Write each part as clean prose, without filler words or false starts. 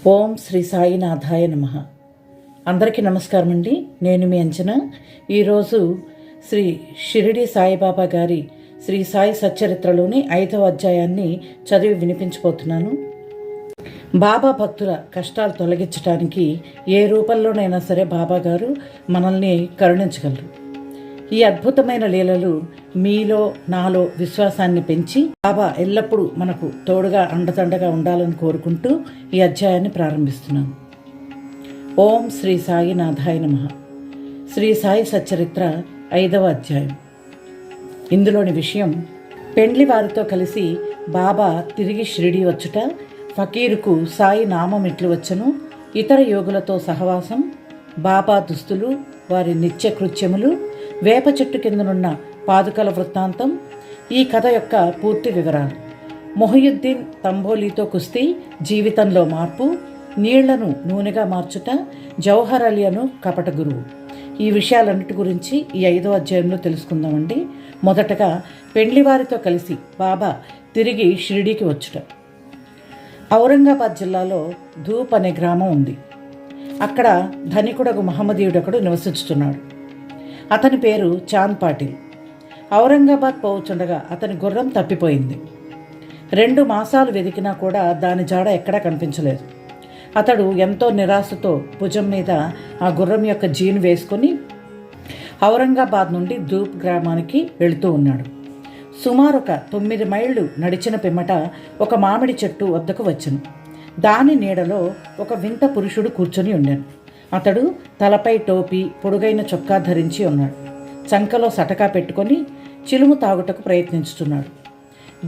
ఓం శ్రీ సాయినాథాయ నమః. అందరికీ నమస్కారం అండి. నేను మీ అంచనా. ఈరోజు శ్రీ షిరిడి సాయిబాబా గారి శ్రీ సాయి సచ్చరిత్రలోని 5వ అధ్యాయాన్ని చదివి వినిపించబోతున్నాను. బాబా భక్తుల కష్టాలు తొలగించడానికి ఏ రూపంలోనైనా సరే బాబా గారు మనల్ని కరుణించగలరు. ఈ అద్భుతమైన లీలలు మీలో నాలో విశ్వాసాన్ని పెంచి బాబా ఎల్లప్పుడూ మనకు తోడుగా అండదండగా ఉండాలని కోరుకుంటూ ఈ అధ్యాయాన్ని ప్రారంభిస్తున్నాను. ఓం శ్రీ సాయినాథాయ నమః. శ్రీ సాయి సచ్చరిత్ర 5వ అధ్యాయం. ఇందులోని విషయం: పెండ్లి వారితో కలిసి బాబా తిరిగి షిరిడి వచ్చుట, ఫకీరుకు సాయి నామం ఎట్లు వచ్చను, ఇతర యోగులతో సహవాసం, బాబా దుస్తులు, వారి నిత్య కృత్యములు, వేప చెట్టు కిందనున్న పాదుకల వృత్తాంతం, ఈ కథ యొక్క పూర్తి వివరాలు. మొహియుద్దీన్ తంబోలీతో కుస్తీ, జీవితంలో మార్పు, నీళ్లను నూనెగా మార్చుట, జౌహర్ అలీ అను కపట గురువు. ఈ విషయాలన్నిటి గురించి ఈ 5వ అధ్యాయంలో తెలుసుకుందామండి. మొదటగా పెండ్లివారితో కలిసి బాబా తిరిగి షిరిడీకి వచ్చుట. ఔరంగాబాద్ జిల్లాలో ధూప్ అనే గ్రామం ఉంది. అక్కడ ధనికుడకు మహమ్మదీయుడొకడు నివసించుతున్నాడు. అతని పేరు చాంద్ పాటిల్. ఔరంగాబాద్ పోవచుండగా అతని గుర్రం తప్పిపోయింది. 2 మాసాలు వెతికినా కూడా దాని జాడ ఎక్కడా కనిపించలేదు. అతడు ఎంతో నిరాశతో భుజం మీద ఆ గుర్రం యొక్క జీను వేసుకొని ఔరంగాబాద్ నుండి ధూప్ గ్రామానికి వెళుతూ ఉన్నాడు. సుమారు ఒక 9 మైళ్ళు నడిచిన పిమ్మట ఒక మామిడి చెట్టు వద్దకు వచ్చెను. దాని నీడలో ఒక వింత పురుషుడు కూర్చొని ఉన్నాడు. అతడు తలపై టోపీ, పొడుగైన చొక్కా ధరించి ఉన్నాడు. చంకలో సటకా పెట్టుకొని చిలుము తాగుటకు ప్రయత్నించుతున్నాడు.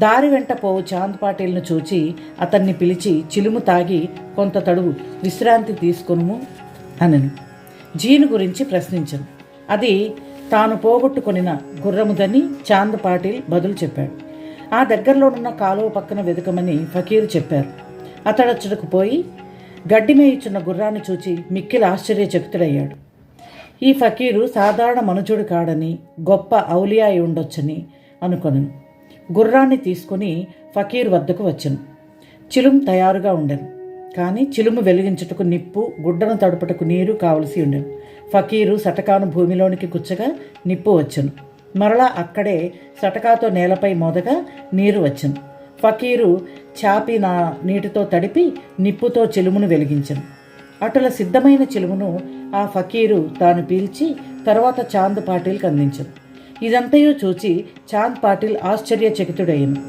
దారి వెంట పోవు చాంద్ పాటిల్ను చూచి అతన్ని పిలిచి చిలుము తాగి కొంత తడువు విశ్రాంతి తీసుకొనుము అనను. జీను గురించి ప్రశ్నించను. అది తాను పోగొట్టుకొనిన గుర్రముదని చాంద్ పాటిల్ బదులు చెప్పాడు. ఆ దగ్గరలోనున్న కాలువ పక్కన వెతకమని ఫకీరు చెప్పారు. అతడచ్చటకు పోయి గడ్డి మేయుచున్న గుర్రాన్ని చూచి మిక్కిలి ఆశ్చర్యచకితుడయ్యాడు. ఈ ఫకీరు సాధారణ మనుజుడు కాడని, గొప్ప ఔలియా అయి ఉండొచ్చని అనుకొనెను. గుర్రాన్ని తీసుకుని ఫకీరు వద్దకు వచ్చెను. చిలుము తయారుగా ఉండెను. కానీ చిలుము వెలిగించుటకు నిప్పు, గుడ్డను తడుపుటకు నీరు కావలసి ఉండెను. ఫకీరు సటకాను భూమిలోనికి గుచ్చగా నిప్పు వచ్చెను. మరలా అక్కడే సటకాతో నేలపై మోదగా నీరు వచ్చెను. ఫకీరు చాపి నీటితో తడిపి నిప్పుతో చిలుమును వెలిగించెను. అటుల సిద్ధమైన చిలుమును ఆ ఫకీరు తాను పీల్చి తర్వాత చాంద్ పాటిల్కి అందించెను. ఇదంతయు చూచి చాంద్ పాటిల్ ఆశ్చర్యచకితుడయ్యను.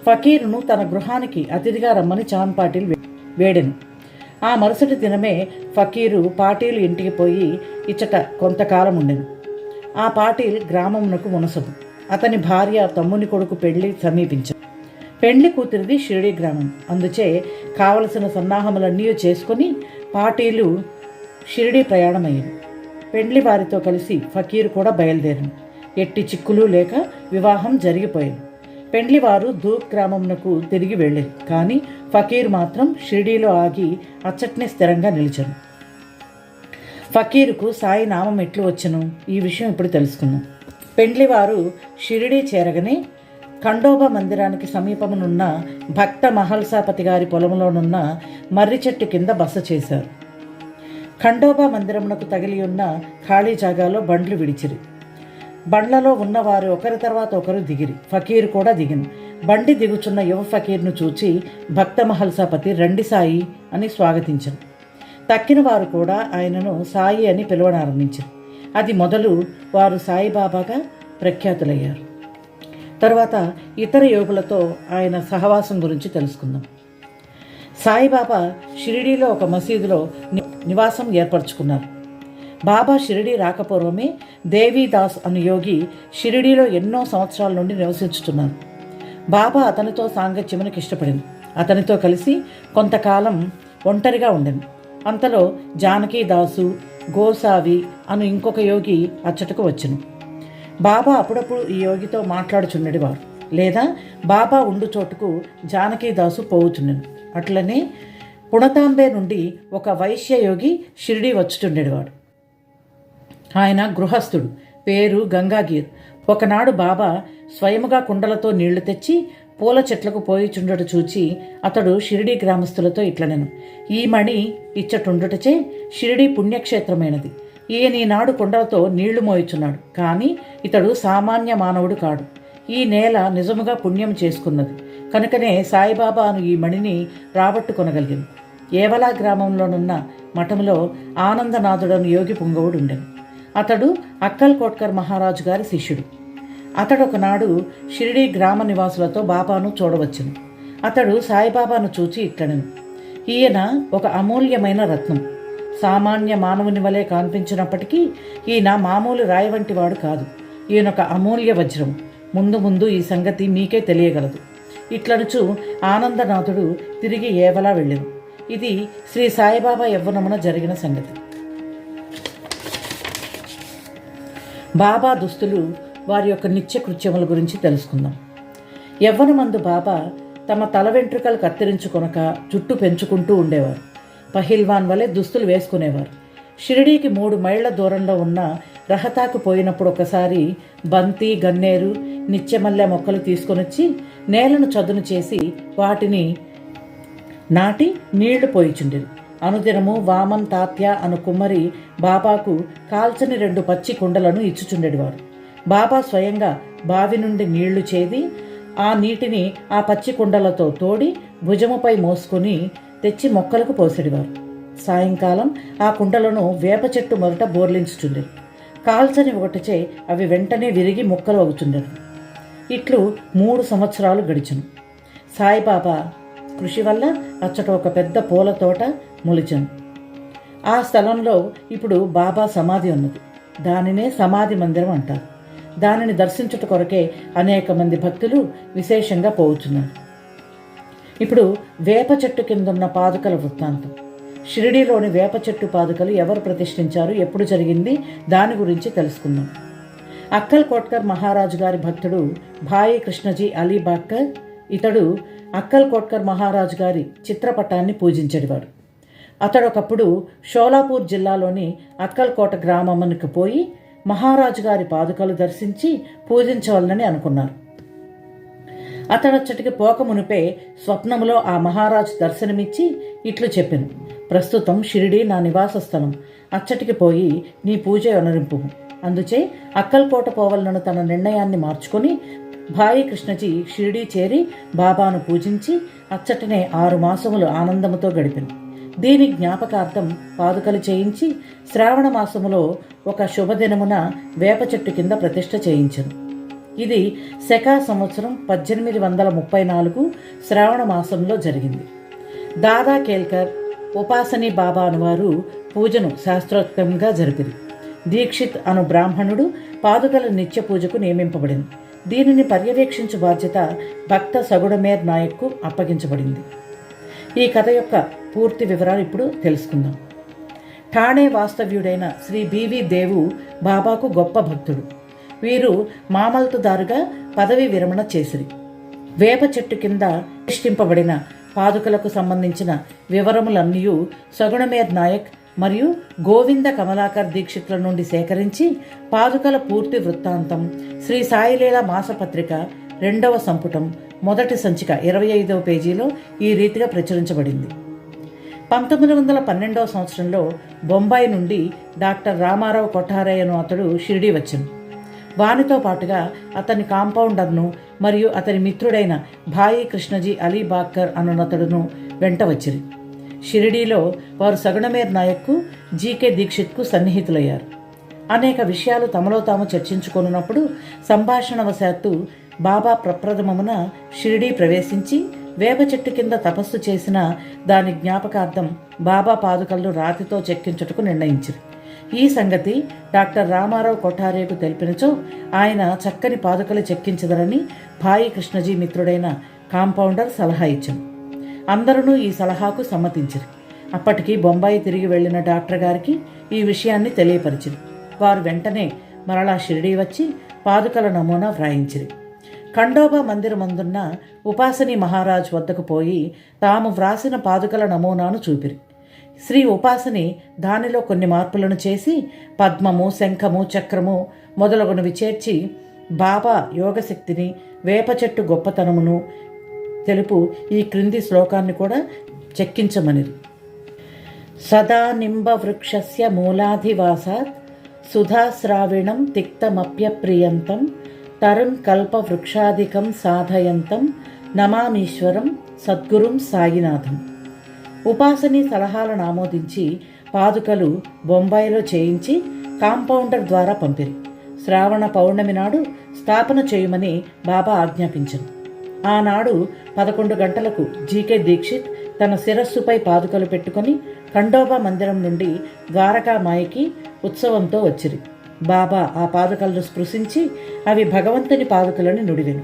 ఫకీరును తన గృహానికి అతిథిగా రమ్మని చాంద్ పాటిల్ వేడెను. ఆ మరుసటి దినమే ఫకీరు పాటిల్ ఇంటికి పోయి ఇచ్చట కొంతకాలం ఉండెను. ఆ పాటిల్ గ్రామమునకు మునసబు. అతని భార్య తమ్ముని కొడుకు పెళ్లి సమీపించారు. పెండ్లి కూతురిది షిరిడి గ్రామం. అందుచే కావలసిన సన్నాహములన్నీ చేసుకుని పాటీలు షిరిడి ప్రయాణమయ్యారు. పెండ్లి వారితో కలిసి ఫకీరు కూడా బయలుదేరాను. ఎట్టి చిక్కులు లేక వివాహం జరిగిపోయింది. పెండ్లివారు ధూప్ గ్రామంకు తిరిగి వెళ్ళారు. కానీ ఫకీరు మాత్రం షిరిడీలో ఆగి అచ్చట్నే స్థిరంగా నిలిచాను. ఫకీరుకు సాయి నామం ఎట్లు వచ్చను, ఈ విషయం ఇప్పుడు తెలుసుకుందాం. పెండ్లివారు షిరిడీ చేరగానే ఖండోబా మందిరానికి సమీపమునున్న భక్త మహల్సాపతి గారి పొలంలోనున్న మర్రి చెట్టు కింద బస చేశారు. ఖండోబా మందిరమునకు తగిలి ఉన్న ఖాళీ జాగాలో బండ్లు విడిచిరి. బండ్లలో ఉన్నవారు ఒకరి తర్వాత ఒకరు దిగిరి. ఫకీరు కూడా దిగిను. బండి దిగుచున్న యువ ఫకీర్ను చూచి భక్త మహల్సాపతి రండి సాయి అని స్వాగతించరు. తక్కిన వారు కూడా ఆయనను సాయి అని పిలవనారంభించారు. అది మొదలు వారు సాయిబాబాగా ప్రఖ్యాతులయ్యారు. తర్వాత ఇతర యోగులతో ఆయన సహవాసం గురించి తెలుసుకుందాం. సాయిబాబా షిరిడీలో ఒక మసీదులో నివాసం ఏర్పరచుకున్నారు. బాబా షిరిడీ రాకపూర్వమే దేవీదాస్ అను యోగి షిరిడీలో ఎన్నో సంవత్సరాల నుండి నివసించుతున్నారు. బాబా అతనితో సాంగత్యమునకు ఇష్టపడింది. అతనితో కలిసి కొంతకాలం ఒంటరిగా ఉండెను. అంతలో జానకీదాసు, గోసావి అను ఇంకొక యోగి అచ్చటకు వచ్చెను. బాబా అప్పుడప్పుడు ఈ యోగితో మాట్లాడుచుండేవారు, లేదా బాబా ఉండు చోటుకు జానకీదాసు పోవుచుండెను. అట్లనే పుణతాంబే నుండి ఒక వైశ్య యోగి షిరిడీ వచ్చుచుండేవాడు. ఆయన గృహస్థుడు, పేరు గంగాగీర్. ఒకనాడు బాబా స్వయముగా కుండలతో నీళ్లు తెచ్చి పూల చెట్లకు పోయిచుండట చూచి అతడు షిరిడీ గ్రామస్తులతో ఇట్లనెను, ఈ మణి ఇచ్చటుండుటచే షిరిడీ పుణ్యక్షేత్రమైనది. ఈయన ఈనాడు కొండలతో నీళ్లు మోయుచున్నాడు, కానీ ఇతడు సామాన్య మానవుడు కాడు. ఈ నేల నిజముగా పుణ్యం చేసుకున్నది కనుకనే సాయిబాబాను ఈ మణిని రాబట్టుకొనగలిగాను. ఏవలా గ్రామంలోనున్న మఠంలో ఆనందనాథుడను యోగి పుంగవుడు ఉండెను. అతడు అక్కల్ కోట్కర్ మహారాజు గారి శిష్యుడు. అతడు ఒకనాడు షిరిడీ గ్రామ నివాసులతో బాబాను చూడవచ్చును. అతడు సాయిబాబాను చూచి ఇట్లనెను, ఈయన ఒక అమూల్యమైన రత్నం. సామాన్య మానవుని వలె కనిపించినప్పటికీ ఈయన మామూలు రాయి వంటి వాడు కాదు. ఈయనొక అమూల్య వజ్రం. ముందు ముందు ఈ సంగతి మీకే తెలియగలదు. ఇట్లనుచు ఆనందనాథుడు తిరిగి ఏవలా వెళ్ళెను. ఇది శ్రీ సాయిబాబా యవ్వనమున జరిగిన సంగతి. బాబా దుస్తులు, వారి యొక్క నిత్య కృత్యముల గురించి తెలుసుకుందాం. యవ్వనమందు బాబా తమ తల వెంట్రుకలు కత్తిరించుకొనక జుట్టు పెంచుకుంటూ ఉండేవారు. పహిల్వాన్ వలె దుస్తులు వేసుకునేవారు. షిరిడీకి 3 మైళ్ళ దూరంలో ఉన్న రహతాకు పోయినప్పుడు ఒకసారి బంతి, గన్నేరు, నిత్యమల్లె మొక్కలు తీసుకొనొచ్చి నేలను చదును చేసి వాటిని నాటి నీళ్లు పోయిచుండేది. అనుదినము వామన్ తాత్య అను కుమ్మరి బాబాకు కాల్చని 2 పచ్చి కుండలను ఇచ్చుచుండేవారు. బాబా స్వయంగా బావి నుండి నీళ్లు చేది ఆ నీటిని ఆ పచ్చి కుండలతో తోడి భుజముపై మోసుకొని తెచ్చి మొక్కలకు పోసేవారు. సాయంకాలం ఆ కుండలను వేప చెట్టు మొదట బోర్లించుచుండేది. కాల్చని ఒకటిచే అవి వెంటనే విరిగి మొక్కలు అవుతుండేవి. ఇట్లు 3 సంవత్సరాలు గడిచెను. సాయిబాబా కృషి వల్ల అచ్చట ఒక పెద్ద పూల తోట మొలిచెను. ఆ స్థలంలో ఇప్పుడు బాబా సమాధి ఉన్నది. దానినే సమాధి మందిరం అంటారు. దానిని దర్శించుట కొరకే అనేక మంది భక్తులు విశేషంగా పోవుచున్నారు. ఇప్పుడు వేప చెట్టు కిందున్న పాదుకల వృత్తాంతం. షిరిడీలోని వేప చెట్టు పాదుకలు ఎవరు ప్రతిష్ఠించారు, ఎప్పుడు జరిగింది, దాని గురించి తెలుసుకుందాం. అక్కల్ కోట్కర్ మహారాజు గారి భక్తుడు భాయి కృష్ణజీ అలీ బాక్కర్. ఇతడు అక్కల్ కోట్కర్ మహారాజు గారి చిత్రపటాన్ని పూజించేవాడు. అతడు ఒకప్పుడు షోలాపూర్ జిల్లాలోని అక్కల్కోట గ్రామమునికి పోయి మహారాజు గారి పాదుకలు దర్శించి పూజించవలనని అనుకున్నారు. అతడచ్చటికి పోక మునిపే స్వప్నములో ఆ మహారాజు దర్శనమిచ్చి ఇట్లు చెప్పెను, ప్రస్తుతం షిరిడీ నా నివాస స్థలం. అచ్చటికి పోయి నీ పూజ అనరింపు. అందుచే అక్కల్కోట పోవలనను తన నిర్ణయాన్ని మార్చుకొని భాయి కృష్ణజీ షిరిడీ చేరి బాబాను పూజించి అచ్చటనే 6 మాసములు ఆనందముతో గడిపెను. దీని జ్ఞాపకార్థం పాదుకలు చేయించి శ్రావణ మాసములో ఒక శుభదినమున వేప చెట్టు కింద ప్రతిష్ఠ చేయించెను. ఇది శకా సంవత్సరం 1834 శ్రావణ మాసంలో జరిగింది. దాదా కేల్కర్, ఉపాసనీ బాబా అనువారు పూజను శాస్త్రోక్తంగా జరిపిరి. దీక్షిత్ అను బ్రాహ్మణుడు పాదుకల నిత్య పూజకు నియమింపబడింది. దీనిని పర్యవేక్షించు బాధ్యత భక్త సగుడమేర్ నాయక్కు అప్పగించబడింది. ఈ కథ యొక్క పూర్తి వివరాలు ఇప్పుడు తెలుసుకుందాం. ఠాణే వాస్తవ్యుడైన శ్రీ బివి దేవు బాబాకు గొప్ప భక్తుడు. వీరు మామల్తుదారుగా పదవి విరమణ చేసిరి. వేప చెట్టు కింద ప్రతిష్ఠింపబడిన పాదుకలకు సంబంధించిన వివరములన్నీ సగుణమేర్ నాయక్ మరియు గోవింద కమలాకర్ దీక్షితుల నుండి సేకరించి పాదుకల పూర్తి వృత్తాంతం శ్రీ సాయిలీల మాసపత్రిక 2వ సంపుటం మొదటి సంచిక 25వ పేజీలో ఈ రీతిగా ప్రచురించబడింది. 1912వ సంవత్సరంలో బొంబాయి నుండి డాక్టర్ రామారావు కొఠారే అను అతడు షిరిడీ వచ్చాను. వానితో పాటుగా అతని కాంపౌండర్ను మరియు అతని మిత్రుడైన భాయి కృష్ణజీ అలీ బాక్కర్ అనునతడును వెంట వచ్చిరి. షిరిడీలో వారు సగుణమేర్ నాయక్కు, జీకే దీక్షిత్కు సన్నిహితులయ్యారు. అనేక విషయాలు తమలో తాము చర్చించుకొనున్నప్పుడు సంభాషణవశాత్తు బాబా ప్రప్రథమమున షిరిడీ ప్రవేశించి వేప చెట్టు కింద తపస్సు చేసిన దాని జ్ఞాపకార్థం బాబా పాదుకలను రాతితో చెక్కించుటకు నిర్ణయించారు. ఈ సంగతి డాక్టర్ రామారావు కొఠారేకు తెలిపినచో ఆయన చక్కని పాదుకలు చెక్కించదరని భాయి కృష్ణజీ మిత్రుడైన కాంపౌండర్ సలహా ఇచ్చారు. అందరూ ఈ సలహాకు సమ్మతించారు. అప్పటికి బొంబాయి తిరిగి వెళ్లిన డాక్టర్ గారికి ఈ విషయాన్ని తెలియపరిచారు. వారు వెంటనే మరలా షిరిడీ వచ్చి పాదుకల నమూనా వ్రాయించిరి. ఖండోబా మందిరమందున్న ఉపాసనీ మహారాజ్ వద్దకు పోయి తాము వ్రాసిన పాదుకల నమూనాను చూపిరి. శ్రీ ఉపాసని దానిలో కొన్ని మార్పులను చేసి పద్మము, శంఖము, చక్రము మొదలగునవి చేర్చి బాబా యోగశక్తిని, వేప చెట్టు గొప్పతనమును, తెలుపు ఈ క్రింది శ్లోకాన్ని కూడా చెక్కించమనిది. సదా నింబవృక్షస్య మూలాధివాసాత్ సుధాశ్రావిణం తిక్తమప్యప్రియంతం తరుణ్ కల్పవృక్షాధికం సాధయంతం నమామీశ్వరం సద్గురుం సాయినాథం. ఉపాసని సలహాలను ఆమోదించి పాదుకలు బొంబాయిలో చేయించి కాంపౌండర్ ద్వారా పంపిరి. శ్రావణ పౌర్ణమి నాడు స్థాపన చేయమని బాబా ఆజ్ఞాపించను. ఆనాడు 11 గంటలకు జీకే దీక్షిత్ తన శిరస్సుపై పాదుకలు పెట్టుకొని ఖండోబా మందిరం నుండి ద్వారకామాయికి ఉత్సవంతో వచ్చిరి. బాబా ఆ పాదుకలను స్పృశించి అవి భగవంతుని పాదుకలని నుడివెను.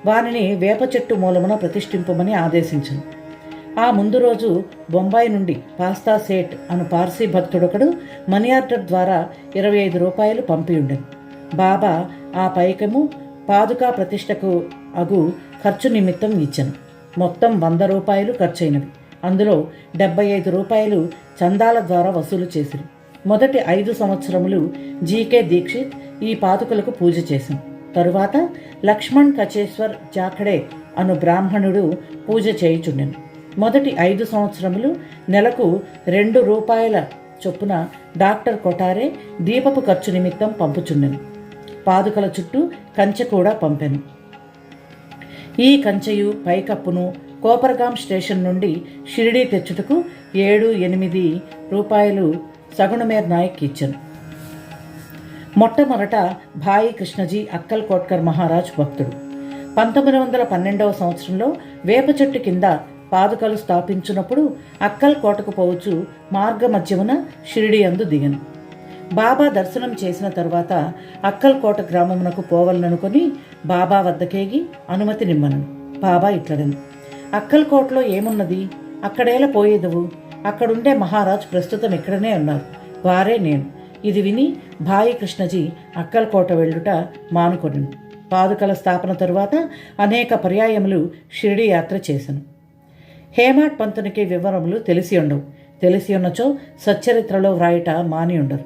వానిని వేప చెట్టు మూలమున ప్రతిష్ఠింపమని ఆదేశించను. ఆ ముందు రోజు బొంబాయి నుండి పాస్తా సేట్ అను పార్సీ భక్తుడొకడు మనీ ఆర్డర్ ద్వారా 25 రూపాయలు పంపియుండెను. బాబా ఆ పైకము పాదుకా ప్రతిష్టకు అగు ఖర్చు నిమిత్తం ఇచ్చను. మొత్తం 100 రూపాయలు ఖర్చయినవి. అందులో 75 రూపాయలు చందాల ద్వారా వసూలు చేసిరి. మొదటి 5 సంవత్సరములు జీకే దీక్షిత్ ఈ పాదుకలకు పూజ చేశాను. తరువాత లక్ష్మణ్ కచేశ్వర్ జాఖడే అను బ్రాహ్మణుడు పూజ చేయుచుండెను. మొదటి 5 సంవత్సరములు నెలకు 2 రూపాయల చొప్పున డాక్టర్ కొటారే దీపపు ఖర్చు నిమిత్తం పంపుచుండెను. పాదుకల చుట్టూ కంచె కూడా పంపెను. ఈ కంచెయు పైకప్పును కోపర్గాం స్టేషన్ నుండి షిరిడీ తెచ్చుటకు 7-8 రూపాయలు సగుణమేర్ నాయక్ ఇచ్చను. మొట్టమొదట భాయి కృష్ణజీ అక్కల్ కోట్కర్ మహారాజ్ భక్తుడు. 1912వ సంవత్సరంలో వేప చెట్టు కింద పాదుకలు స్థాపించినప్పుడు అక్కల్ కోటకు పోవచ్చు మార్గ మధ్యమున షిరిడి అందు దిగను. బాబా దర్శనం చేసిన తరువాత అక్కల్ కోట గ్రామమునకు పోవలననుకొని బాబా వద్దకేగి అనుమతి నిమ్మనను. బాబా ఇట్లడను, అక్కల్ కోటలో ఏమున్నది? అక్కడేలా పోయేదవు? అక్కడుండే మహారాజ్ ప్రస్తుతం ఇక్కడనే ఉన్నారు, వారే నేను. ఇది విని భాయి కృష్ణజీ అక్కల్ కోట వెళ్ళుట మానుకొనెను. పాదుకల స్థాపన తరువాత అనేక పర్యాయములు షిరిడి యాత్ర చేశాను. హేమాడ్ పంతునికి వివరములు తెలిసి ఉండవు. తెలిసి ఉన్నచో సచ్చరిత్రలో వ్రాయట మాని ఉండరు.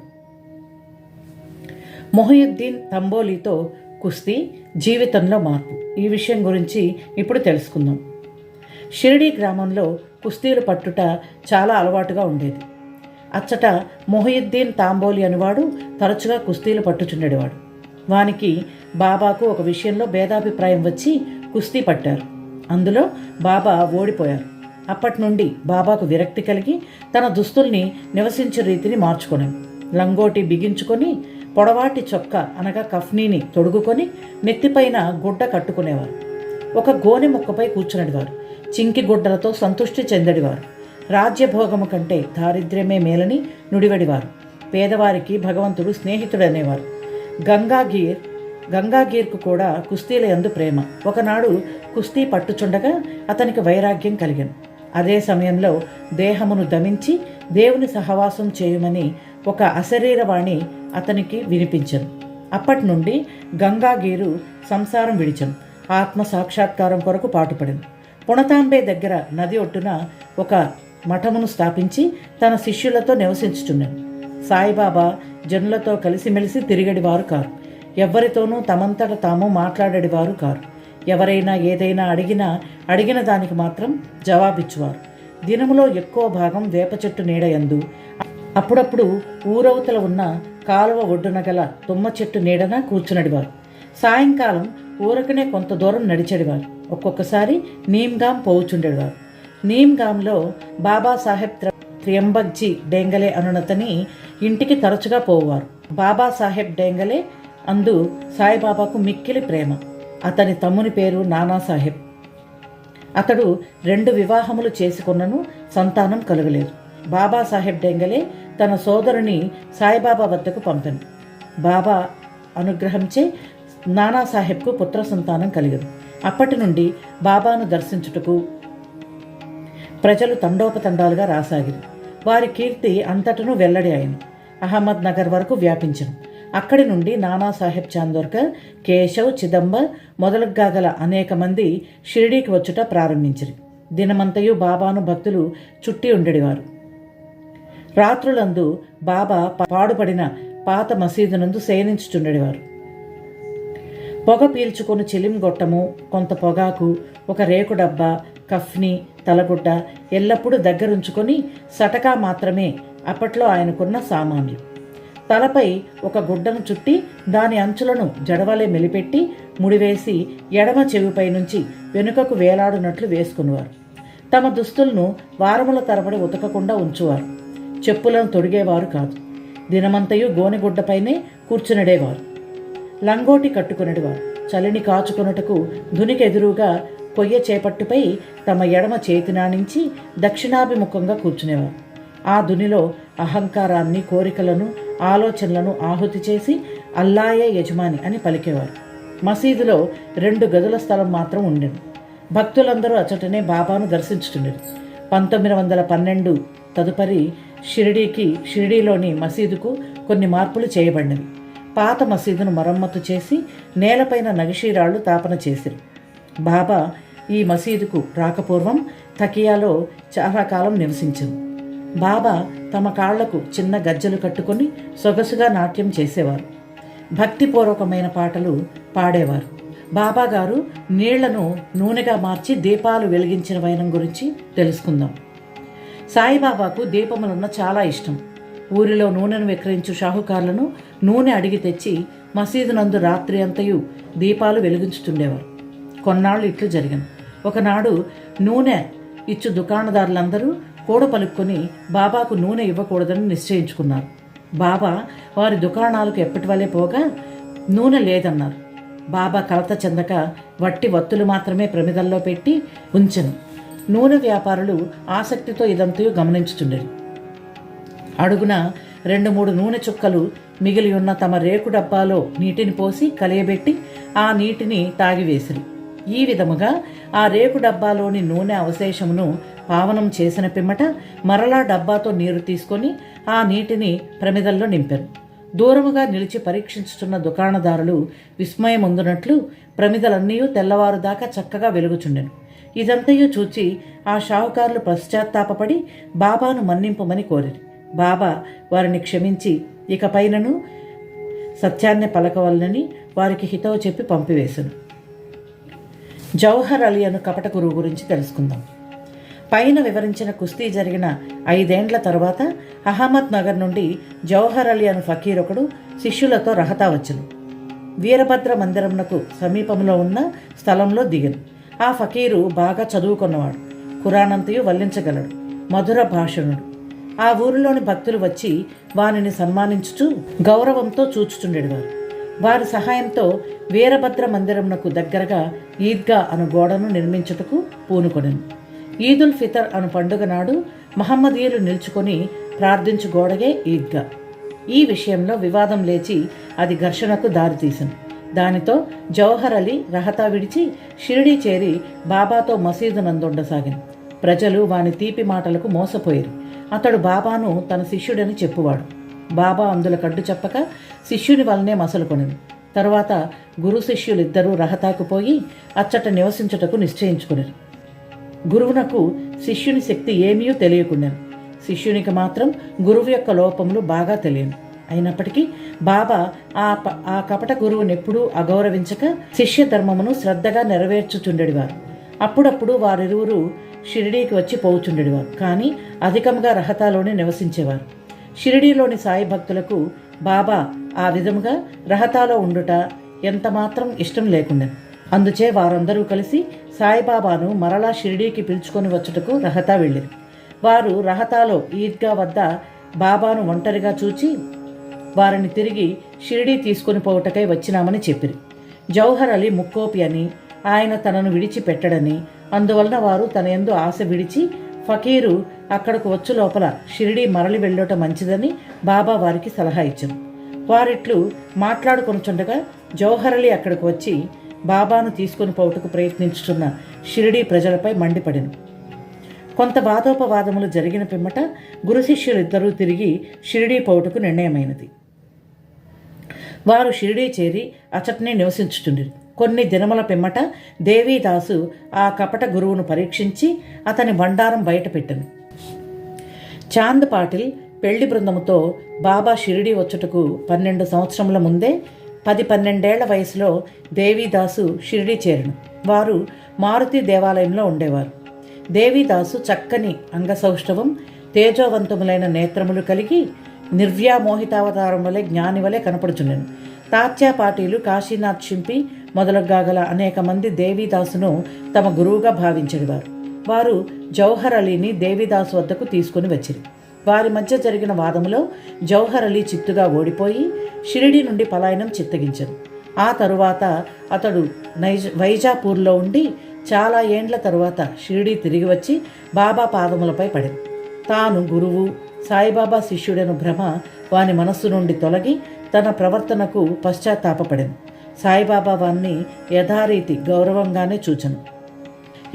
మొహియుద్దీన్ తంబోలీతో కుస్తీ జీవితంలో మార్పు, ఈ విషయం గురించి ఇప్పుడు తెలుసుకుందాం. షిరిడీ గ్రామంలో కుస్తీలు పట్టుట చాలా అలవాటుగా ఉండేది. అచ్చట మొహియుద్దీన్ తాంబోలి అనేవాడు తరచుగా కుస్తీలు పట్టుచుండేవాడు. వానికి బాబాకు ఒక విషయంలో భేదాభిప్రాయం వచ్చి కుస్తీ పట్టారు. అందులో బాబా ఓడిపోయారు. అప్పటి నుండి బాబాకు విరక్తి కలిగి తన దుస్తుల్ని నివసించే రీతిని మార్చుకొనేను. లంగోటి బిగించుకొని పొడవాటి చొక్క అనగా కఫ్నీని తొడుగుకొని నెత్తిపైన గుడ్డ కట్టుకునేవారు. ఒక గోనె ముక్కపై కూర్చునేవారు. చింకి గుడ్డలతో సంతృష్టి చెందడివారు. రాజ్యభోగము కంటే దారిద్ర్యమే మేలని నుడివడివారు. పేదవారికి భగవంతుడు స్నేహితుడనేవారు. గంగాగీర్కు కూడా కుస్తీల యందు ప్రేమ. ఒకనాడు కుస్తీ పట్టుచుండగా అతనికి వైరాగ్యం కలిగెను. అదే సమయంలో దేహమును దమించి దేవుని సహవాసం చేయమని ఒక అశరీరవాణి అతనికి వినిపించను. అప్పటి నుండి గంగాగీరు సంసారం విడిచను. ఆత్మ సాక్షాత్కారం కొరకు పాటుపడెను. పుణతాంబే దగ్గర నది ఒడ్డున ఒక మఠమును స్థాపించి తన శిష్యులతో నివసించుచున్నాను. సాయిబాబా జనులతో కలిసిమెలిసి తిరిగడివారు కారు. ఎవ్వరితోనూ తమంతట తాము మాట్లాడేవారు కారు. ఎవరైనా ఏదైనా అడిగిన దానికి మాత్రం జవాబిచ్చువారు. దినములో ఎక్కువ భాగం వేప చెట్టు నీడయందు, అప్పుడప్పుడు ఊరవతల ఉన్న కాలువ ఒడ్డున గల తుమ్మ చెట్టు నీడన కూర్చునడివారు. సాయంకాలం ఊరకనే కొంత దూరం నడిచెడివారు. ఒక్కొక్కసారి నీమ్గాం పోవుచుండేవారు. నీమ్గాంలో బాబాసాహెబ్ త్రియంబక్జీ డేంగలే అనునతని ఇంటికి తరచుగా పోవారు. బాబాసాహెబ్ డేంగలే అందు సాయిబాబాకు మిక్కిలి ప్రేమ. అతని తమ్ముని పేరు నానాసాహెబ్. అతడు 2 వివాహములు చేసుకున్నను సంతానం కలుగలేదు. బాబాసాహెబ్ డేంగలే తన సోదరుని సాయిబాబా వద్దకు పంపెను. బాబా అనుగ్రహంచే నానాసాహెబ్కు పుత్ర సంతానం కలిగదు. అప్పటి నుండి బాబాను దర్శించుటకు ప్రజలు తండోపతండాలుగా రాసాగిరి. వారి కీర్తి అంతటను వెల్లడి అయిన అహ్మద్ నగర్ వరకు వ్యాపించను. అక్కడి నుండి నానాసాహెబ్ చాందోర్కర్, కేశవ్, చిదంబర్ మొదలుగా గల అనేక మంది షిరిడీకి వచ్చుట ప్రారంభించిరి. దినమంతయు బాబాను భక్తులు చుట్టి ఉండేవారు. రాత్రులందు బాబా పాడుపడిన పాత మసీదునందు శయనించుచుండేవారు. పొగ పీల్చుకొని చిలింగొట్టము, కొంత పొగాకు, ఒక రేకు డబ్బా, కఫ్ని, తలగుడ్డ ఎల్లప్పుడూ దగ్గరుంచుకొని సటకా మాత్రమే అప్పట్లో ఆయనకున్న సామాన్లు. తలపై ఒక గుడ్డను చుట్టి దాని అంచులను జడవలే మెలిపెట్టి ముడివేసి ఎడమ చెవిపై నుంచి వెనుకకు వేలాడునట్లు వేసుకునేవారు. తమ దుస్తులను వారముల తరబడి ఉతకకుండా ఉంచువారు. చెప్పులను తొడిగేవారు కాదు. దినమంతయు గోనెగుడ్డపైనే కూర్చునడేవారు. లంగోటి కట్టుకునేవారు. చలిని కాచుకొనుటకు ధునికెదురుగా కొయ్య చేపట్టుపై తమ ఎడమ చేతినానించి దక్షిణాభిముఖంగా కూర్చునేవారు. ఆ ధునిలో అహంకారాన్ని, కోరికలను, ఆలోచనలను ఆహుతి చేసి అల్లాయే యజమాని అని పలికేవారు. మసీదులో 2 గదుల స్థలం మాత్రం ఉండేది. భక్తులందరూ అచటనే బాబాను దర్శించుతుండేది. 1912 తదుపరి షిరిడీలోని మసీదుకు కొన్ని మార్పులు చేయబడినవి. పాత మసీదును మరమ్మతు చేసి నేలపైన నగిషీరాళ్లు తాపన చేసిరు. బాబా ఈ మసీదుకు రాకపూర్వం తకియాలో చాలా కాలం నివసించారు. బాబా తమ కాళ్లకు చిన్న గజ్జలు కట్టుకొని సొగసుగా నాట్యం చేసేవారు. భక్తిపూర్వకమైన పాటలు పాడేవారు. బాబా గారు నీళ్లను నూనెగా మార్చి దీపాలు వెలిగించిన వైనం గురించి తెలుసుకుందాం. సాయిబాబాకు దీపములున్న చాలా ఇష్టం. ఊరిలో నూనెను విక్రయించు షాహుకారులను నూనె అడిగి తెచ్చి మసీదు నందు రాత్రి అంతయు దీపాలు వెలిగించుతుండేవారు. కొన్నాళ్ళు ఇట్లు జరిగాను. ఒకనాడు నూనె ఇచ్చు దుకాణదారులందరూ కూడ పలుక్కొని బాబాకు నూనె ఇవ్వకూడదని నిశ్చయించుకున్నారు. బాబా వారి దుకాణాలకు ఎప్పటి వలె పోగా నూనె లేదన్నారు. బాబా కలత చెందక వట్టి వత్తులు మాత్రమే ప్రమిదల్లో పెట్టి ఉంచెను. నూనె వ్యాపారులు ఆసక్తితో ఇదంతయు గమనించుతుండేది. అడుగున 2-3 నూనె చుక్కలు మిగిలి ఉన్న తమ రేకు డబ్బాలో నీటిని పోసి కలియబెట్టి ఆ నీటిని తాగివేసిరి. ఈ విధముగా ఆ రేకు డబ్బాలోని నూనె అవశేషమును పావనం చేసిన పిమ్మట మరలా డబ్బాతో నీరు తీసుకొని ఆ నీటిని ప్రమిదల్లో నింపారు. దూరముగా నిలిచి పరీక్షించుతున్న దుకాణదారులు విస్మయముందునట్లు ప్రమిదలన్నీ తెల్లవారుదాకా చక్కగా వెలుగుచుండెను. ఇదంతయు చూచి ఆ షావుకారులు పశ్చాత్తాపపడి బాబాను మన్నింపమని కోరిరి. బాబా వారిని క్షమించి ఇకపైనను సత్యాన్ని పలకవలనని వారికి హితవు చెప్పి పంపివేశను. జౌహర్ అలీ అను కపట గురువు గురించి తెలుసుకుందాం. పైన వివరించిన కుస్తీ జరిగిన 5 ఏండ్ల తరువాత అహ్మద్ నగర్ నుండి జౌహర్ అలీ అను ఫకీర్ ఒకడు శిష్యులతో రహతా వచ్చెను. వీరభద్ర మందిరమునకు సమీపంలో ఉన్న స్థలంలో దిగను. ఆ ఫకీరు బాగా చదువుకున్నవాడు, ఖురానంతయు వల్లించగలడు, మధుర భాషణుడు. ఆ ఊరిలోని భక్తులు వచ్చి వారిని సన్మానించుచూ గౌరవంతో చూచుచుండేవారు. వారి సహాయంతో వీరభద్ర మందిరమునకు దగ్గరగా ఈద్గా అను గోడను నిర్మించుటకు పూనుకొనెను. ఈదుల్ ఫితర్ అను పండుగ నాడు మహమ్మదీయులు నిల్చుకొని ప్రార్థించు గోడగే ఈద్గా. ఈ విషయంలో వివాదం లేచి అది ఘర్షణకు దారితీసింది. దానితో జౌహర్ అలీ రహతా విడిచి షిరిడీ చేరి బాబాతో మసీదు నందుండసాగింది. ప్రజలు వాని తీపి మాటలకు మోసపోయారు. అతడు బాబాను తన శిష్యుడని చెప్పువాడు. బాబా అందుల కడ్డు చెప్పక శిష్యుని వల్లనే మసలుకొనిను. తరువాత గురు శిష్యులిద్దరూ రహతాకు పోయి అచ్చట నివసించుటకు నిశ్చయించుకునేరు. గురువునకు శిష్యుని శక్తి ఏమీ తెలియకుండాను. శిష్యునికి మాత్రం గురువు యొక్క లోపములు బాగా తెలియను. అయినప్పటికీ బాబా ఆ కపట గురువునెప్పుడూ అగౌరవించక శిష్య ధర్మమును శ్రద్ధగా నెరవేర్చుచుండెడివారు. అప్పుడప్పుడు వారిరువురు షిరిడీకి వచ్చి పోవుచుండెడివారు. కానీ అధికంగా రహతాలోనే నివసించేవారు. షిరిడీలోని సాయి భక్తులకు బాబా ఆ విధముగా రహతాలో ఉండుట ఎంతమాత్రం ఇష్టం లేకుండా, అందుచే వారందరూ కలిసి సాయిబాబాను మరలా షిరిడీకి పిలుచుకొని వచ్చుటకు రహతా వెళ్ళారు. వారు రహతాలో ఈద్గా వద్ద బాబాను ఒంటరిగా చూచి వారిని తిరిగి షిరిడీ తీసుకొని పోవుటకై వచ్చినామని చెప్పిరి. జౌహర్ అలీ ముక్కోపి అని, ఆయన తనను విడిచిపెట్టడని, అందువలన వారు తన యందు ఆశ విడిచి ఫకీరు అక్కడకు వచ్చు లోపల షిరిడీ మరలి వెళ్ళుట మంచిదని బాబా వారికి సలహా ఇచ్చారు. వారిట్లు మాట్లాడుకొనుచుండగా జౌహర్ అలీ అక్కడికి వచ్చి బాబాను తీసుకొని పోవుటకు ప్రయత్నించుతున్న షిరిడీ ప్రజలపై మండిపడెను. కొంత వాదోపవాదములు జరిగిన పిమ్మట గురు శిష్యులిద్దరూ తిరిగి షిరిడీ పోవుటకు నిర్ణయమైనది. వారు షిరిడీ చేరి అచట్నే నివసించుచుండిరి. కొన్ని దినముల పిమ్మట దేవీదాసు ఆ కపట గురువును పరీక్షించి అతని బండారం బయటపెట్టెను. చాంద్ పాటిల్ పెళ్లి బృందముతో బాబా షిరిడీ వచ్చుటకు 12 సంవత్సరముల ముందే 10-12 వయసులో దేవీదాసు షిరిడి చేరును. వారు మారుతి దేవాలయంలో ఉండేవారు. దేవీదాసు చక్కని అంగసౌష్ఠవం, తేజోవంతములైన నేత్రములు కలిగి నిర్వ్యామోహితావతారం వలె జ్ఞాని వలె కనపడుచుండెను. తాత్యా పాటీలు, కాశీనాథ్ షింపి మొదలుగా గల అనేక మంది దేవీదాసును తమ గురువుగా భావించేవారు. వారు జౌహర్ అలీని దేవీదాసు వద్దకు తీసుకుని వచ్చిరి. వారి మధ్య జరిగిన వాదములో జౌహర్ అలీ చిత్తుగా ఓడిపోయి షిరిడి నుండి పలాయనం చిత్తగించను. ఆ తరువాత అతడు వైజాపూర్లో ఉండి చాలా ఏండ్ల తరువాత షిరిడి తిరిగి వచ్చి బాబా పాదములపై పడింది. తాను గురువు, సాయిబాబా శిష్యుడను భ్రమ వాని మనస్సు నుండి తొలగి తన ప్రవర్తనకు పశ్చాత్తాపపడెను. సాయిబాబా వాన్ని యథారీతి గౌరవంగానే చూచను.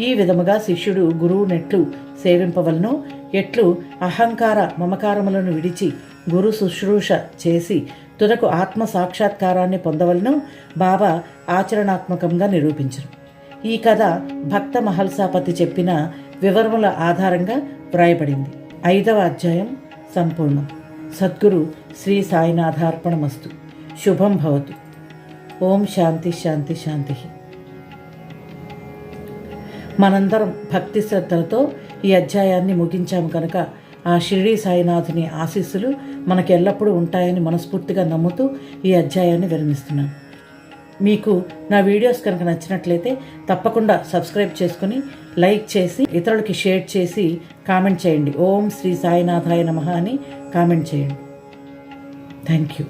ఈ విధముగా శిష్యుడు గురువునెట్లు సేవింపవలనో, ఎట్లు అహంకార మమకారములను విడిచి గురు శుశ్రూష చేసి తుదకు ఆత్మ సాక్షాత్కారాన్ని పొందవలనో బాబా ఆచరణాత్మకంగా నిరూపించరు. ఈ కథ భక్త మహల్సాపతి చెప్పిన వివరముల ఆధారంగా వ్రాయబడింది. 5వ అధ్యాయం సంపూర్ణం. సద్గురు శ్రీ సాయినాథార్పణమస్తు. శుభం భవతు. ఓం శాంతి శాంతి శాంతి. మనందరం భక్తి శ్రద్ధలతో ఈ అధ్యాయాన్ని ముగించాము కనుక ఆ షిరిడి సాయినాథుని ఆశీస్సులు మనకు ఎల్లప్పుడూ ఉంటాయని మనస్ఫూర్తిగా నమ్ముతూ ఈ అధ్యాయాన్ని విరమిస్తున్నాను. మీకు నా వీడియోస్ కనుక నచ్చినట్లయితే తప్పకుండా సబ్స్క్రైబ్ చేసుకుని, లైక్ చేసి, ఇతరులకి షేర్ చేసి కామెంట్ చేయండి. ఓం శ్రీ సాయినాథాయ నమః అని కామెంట్ చేయండి. Thank you.